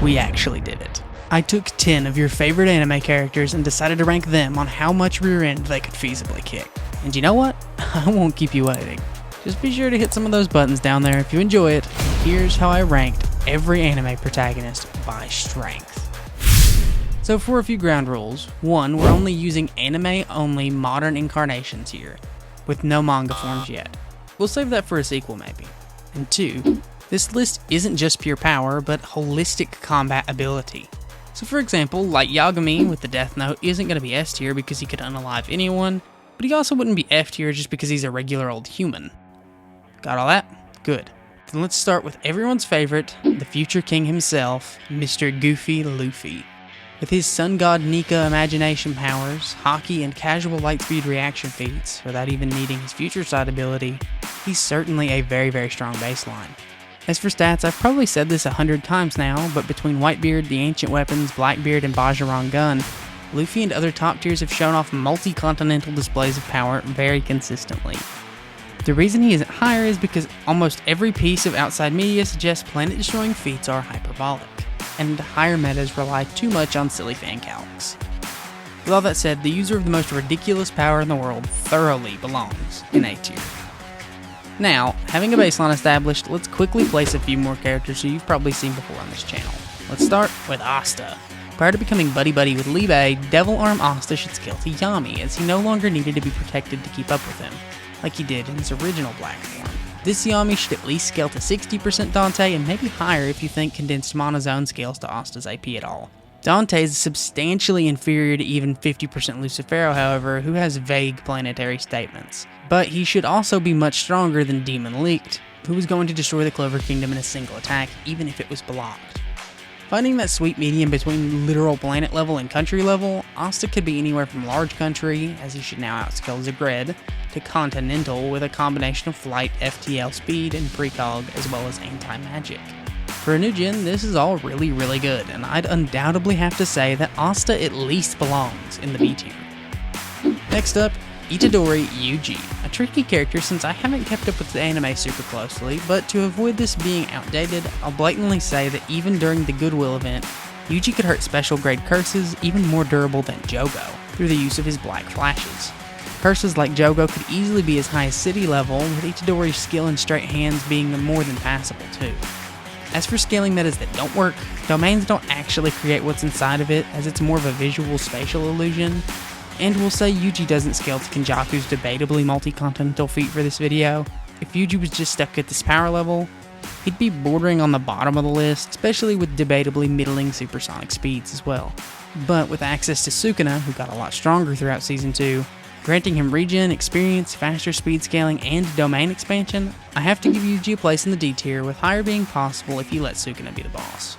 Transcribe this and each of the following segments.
we actually did it. I took 10 of your favorite anime characters and decided to rank them on how much rear end they could feasibly kick. And you know what? I won't keep you waiting. Just be sure to hit some of those buttons down there if you enjoy it. Here's how I ranked every anime protagonist by strength. So for a few ground rules, 1, we're only using anime-only modern incarnations here, with no manga forms yet. We'll save that for a sequel maybe. And 2, this list isn't just pure power, but holistic combat ability. So for example, Light Yagami with the Death Note isn't going to be S tier because he could unalive anyone, but he also wouldn't be F tier just because he's a regular old human. Got all that? Good. Then let's start with everyone's favorite, the future king himself, Mr. Goofy Luffy. With his sun god Nika imagination powers, hockey and casual light speed reaction feats, without even needing his future sight ability, he's certainly a very strong baseline. As for stats, I've probably said this 100 times now, but between Whitebeard, the Ancient Weapons, Blackbeard, and Bajaran Gun, Luffy and other top tiers have shown off multi-continental displays of power very consistently. The reason he isn't higher is because almost every piece of outside media suggests planet-destroying feats are hyperbolic, and higher metas rely too much on silly fan calcs. With all that said, the user of the most ridiculous power in the world thoroughly belongs in A tier. Now, having a baseline established, let's quickly place a few more characters who you've probably seen before on this channel. Let's start with Asta. Prior to becoming buddy-buddy with Libe, Devil Arm Asta should scale to Yami, as he no longer needed to be protected to keep up with him, like he did in his original Black form. This Yami should at least scale to 60% Dante, and maybe higher if you think Condensed Mana Zone scales to Asta's AP at all. Dante is substantially inferior to even 50% Lucifero, however, who has vague planetary statements. But he should also be much stronger than Demon Leaked, who was going to destroy the Clover Kingdom in a single attack, even if it was blocked. Finding that sweet medium between literal planet level and country level, Asta could be anywhere from large country, as he should now outscale Zagred, to continental with a combination of flight, FTL speed, and precog, as well as anti-magic. For a new gen, this is all really good, and I'd undoubtedly have to say that Asta at least belongs in the B tier. Next up, Itadori Yuji, a tricky character since I haven't kept up with the anime super closely, but to avoid this being outdated, I'll blatantly say that even during the Goodwill event, Yuji could hurt special grade curses even more durable than Jogo, through the use of his black flashes. Curses like Jogo could easily be as high as city level, with Itadori's skill and straight hands being more than passable too. As for scaling metas that don't work, domains don't actually create what's inside of it, as it's more of a visual spatial illusion. And we'll say Yuji doesn't scale to Kenjaku's debatably multi-continental feat for this video. If Yuji was just stuck at this power level, he'd be bordering on the bottom of the list, especially with debatably middling supersonic speeds as well. But with access to Sukuna, who got a lot stronger throughout Season 2, granting him regen, experience, faster speed scaling, and domain expansion, I have to give Yuji a place in the D tier, with higher being possible if you let Sukuna be the boss.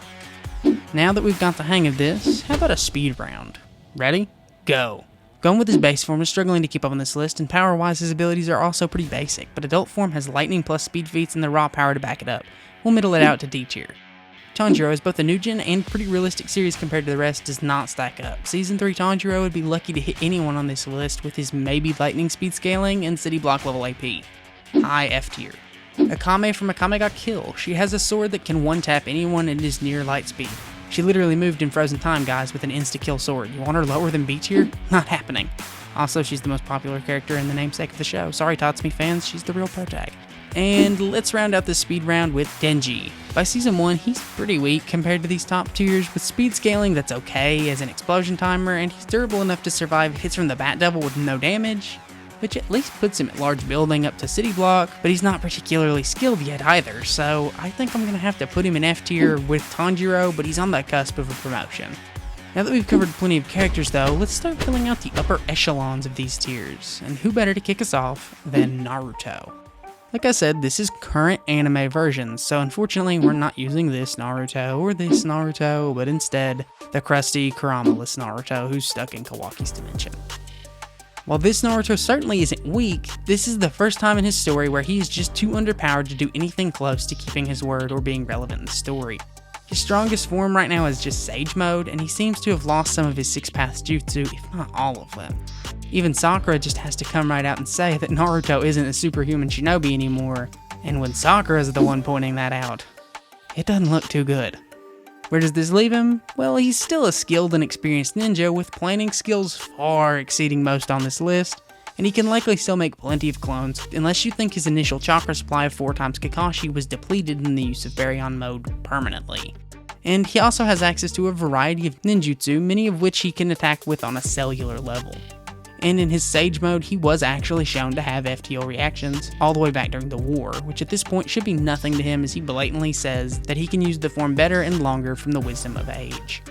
Now that we've got the hang of this, how about a speed round? Ready? Go! Gon with his base form is struggling to keep up on this list, and power-wise his abilities are also pretty basic, but adult form has lightning plus speed feats and the raw power to back it up. We'll middle it out to D tier. Tanjiro, as both a new gen and pretty realistic series compared to the rest, does not stack up. Season 3 Tanjiro would be lucky to hit anyone on this list with his maybe lightning speed scaling and city block level AP. High F tier. Akame from Akame ga Kill. She has a sword that can one-tap anyone and is near light speed. She literally moved in frozen time, guys, with an insta-kill sword. You want her lower than B tier? Not happening. Also, she's the most popular character in the namesake of the show. Sorry, Tatsumi fans, she's the real protag. And let's round out this speed round with Denji. By Season 1, he's pretty weak compared to these top tiers, with speed scaling that's okay as an explosion timer, and he's durable enough to survive hits from the Bat Devil with no damage, which at least puts him at large building up to city block, but he's not particularly skilled yet either, so I think I'm going to have to put him in F tier with Tanjiro, but he's on the cusp of a promotion. Now that we've covered plenty of characters though, let's start filling out the upper echelons of these tiers, and who better to kick us off than Naruto. Like I said, this is current anime versions, so unfortunately we're not using this Naruto or this Naruto, but instead the crusty Kurama-less Naruto who's stuck in Kawaki's dimension. While this Naruto certainly isn't weak, this is the first time in his story where he is just too underpowered to do anything close to keeping his word or being relevant in the story. His strongest form right now is just Sage Mode, and he seems to have lost some of his Six Paths Jutsu, if not all of them. Even Sakura just has to come right out and say that Naruto isn't a superhuman shinobi anymore, and when Sakura is the one pointing that out, it doesn't look too good. Where does this leave him? Well, he's still a skilled and experienced ninja with planning skills far exceeding most on this list, and he can likely still make plenty of clones unless you think his initial chakra supply of 4 times Kakashi was depleted in the use of Baryon mode permanently. And he also has access to a variety of ninjutsu, many of which he can attack with on a cellular level. And in his Sage mode, he was actually shown to have FTL reactions all the way back during the war, which at this point should be nothing to him as he blatantly says that he can use the form better and longer from the wisdom of age.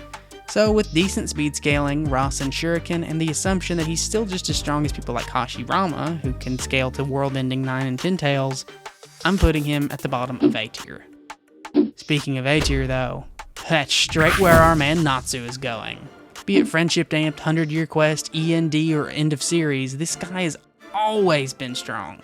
So with decent speed scaling, Rasen Shuriken, and the assumption that he's still just as strong as people like Hashirama, who can scale to world-ending 9 and 10 tails, I'm putting him at the bottom of A tier. Speaking of A tier though, that's straight where our man Natsu is going. Be it Friendship Damped, 100-Year Quest, END, or End of Series, this guy has always been strong.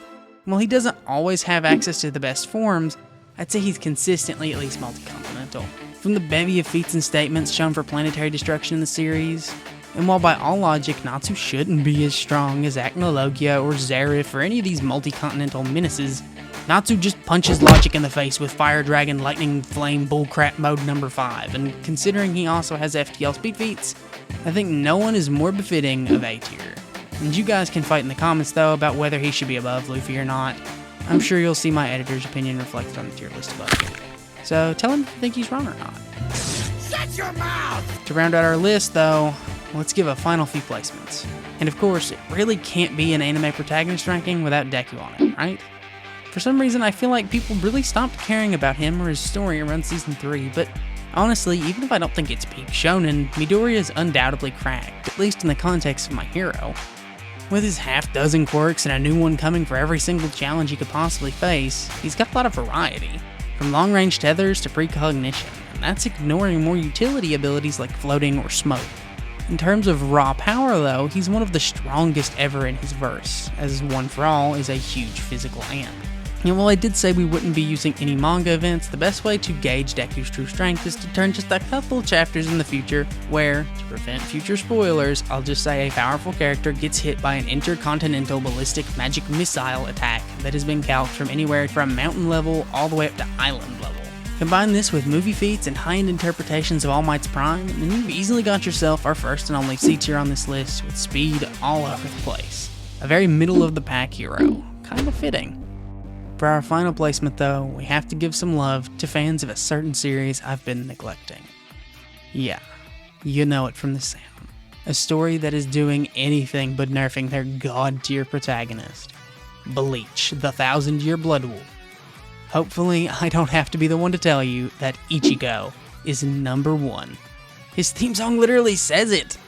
While he doesn't always have access to the best forms, I'd say he's consistently at least multi-continental. From the bevy of feats and statements shown for planetary destruction in the series, and while by all logic Natsu shouldn't be as strong as Acnologia or Zarif or any of these multi-continental menaces, Natsu just punches logic in the face with Fire Dragon Lightning Flame Bullcrap mode number 5, and considering he also has FTL speed feats, I think no one is more befitting of A tier. And you guys can fight in the comments though about whether he should be above Luffy or not. I'm sure you'll see my editor's opinion reflected on the tier list above. So tell him if you think he's wrong or not. Shut your mouth! To round out our list though, let's give a final few placements. And of course, it really can't be an anime protagonist ranking without Deku on it, right? For some reason, I feel like people really stopped caring about him or his story around Season 3, but honestly, even if I don't think it's peak shonen, Midoriya is undoubtedly cracked, at least in the context of my hero. With his half-dozen quirks and a new one coming for every single challenge he could possibly face, he's got a lot of variety, from long-range tethers to precognition, and that's ignoring more utility abilities like floating or smoke. In terms of raw power though, he's one of the strongest ever in his verse, as One For All is a huge physical amp. And while I did say we wouldn't be using any manga events, the best way to gauge Deku's true strength is to turn just a couple chapters in the future where, to prevent future spoilers, I'll just say a powerful character gets hit by an intercontinental ballistic magic missile attack that has been calced from anywhere from mountain level all the way up to island level. Combine this with movie feats and high-end interpretations of All Might's Prime, and you've easily got yourself our first and only C tier on this list with speed all over the place. A very middle-of-the-pack hero. Kinda fitting. For our final placement though, we have to give some love to fans of a certain series I've been neglecting. Yeah, you know it from the sound. A story that is doing anything but nerfing their god-tier protagonist. Bleach, the 1000-Year Blood Wolf. Hopefully, I don't have to be the one to tell you that Ichigo is number 1. His theme song literally says it!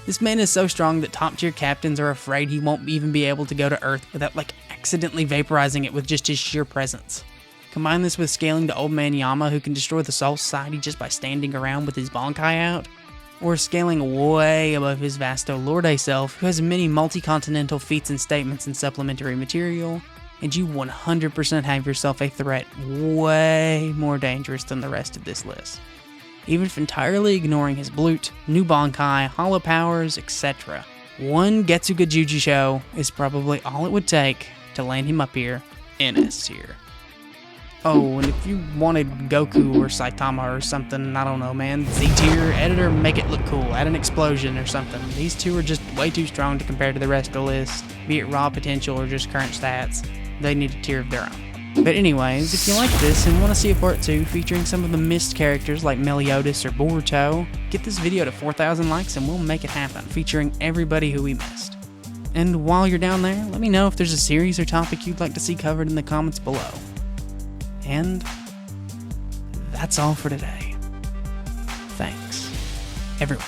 This man is so strong that top-tier captains are afraid he won't even be able to go to Earth without, accidentally vaporizing it with just his sheer presence. Combine this with scaling to Old Man Yama, who can destroy the Soul Society just by standing around with his Bankai out, or scaling way above his Vasto Lorde self, who has many multi-continental feats and statements and supplementary material, and you 100% have yourself a threat way more dangerous than the rest of this list. Even if entirely ignoring his Blute, new Bankai, Hollow Powers, etc. One Getsuga Juji show is probably all it would take to land him up here in S tier. Oh, and if you wanted Goku or Saitama or something, I don't know man, Z tier, editor, make it look cool, add an explosion or something. These two are just way too strong to compare to the rest of the list, be it raw potential or just current stats. They need a tier of their own. But anyways, if you like this and want to see a part 2 featuring some of the missed characters like Meliodas or Boruto, get this video to 4,000 likes and we'll make it happen, featuring everybody who we missed. And while you're down there, let me know if there's a series or topic you'd like to see covered in the comments below. And that's all for today. Thanks, everyone.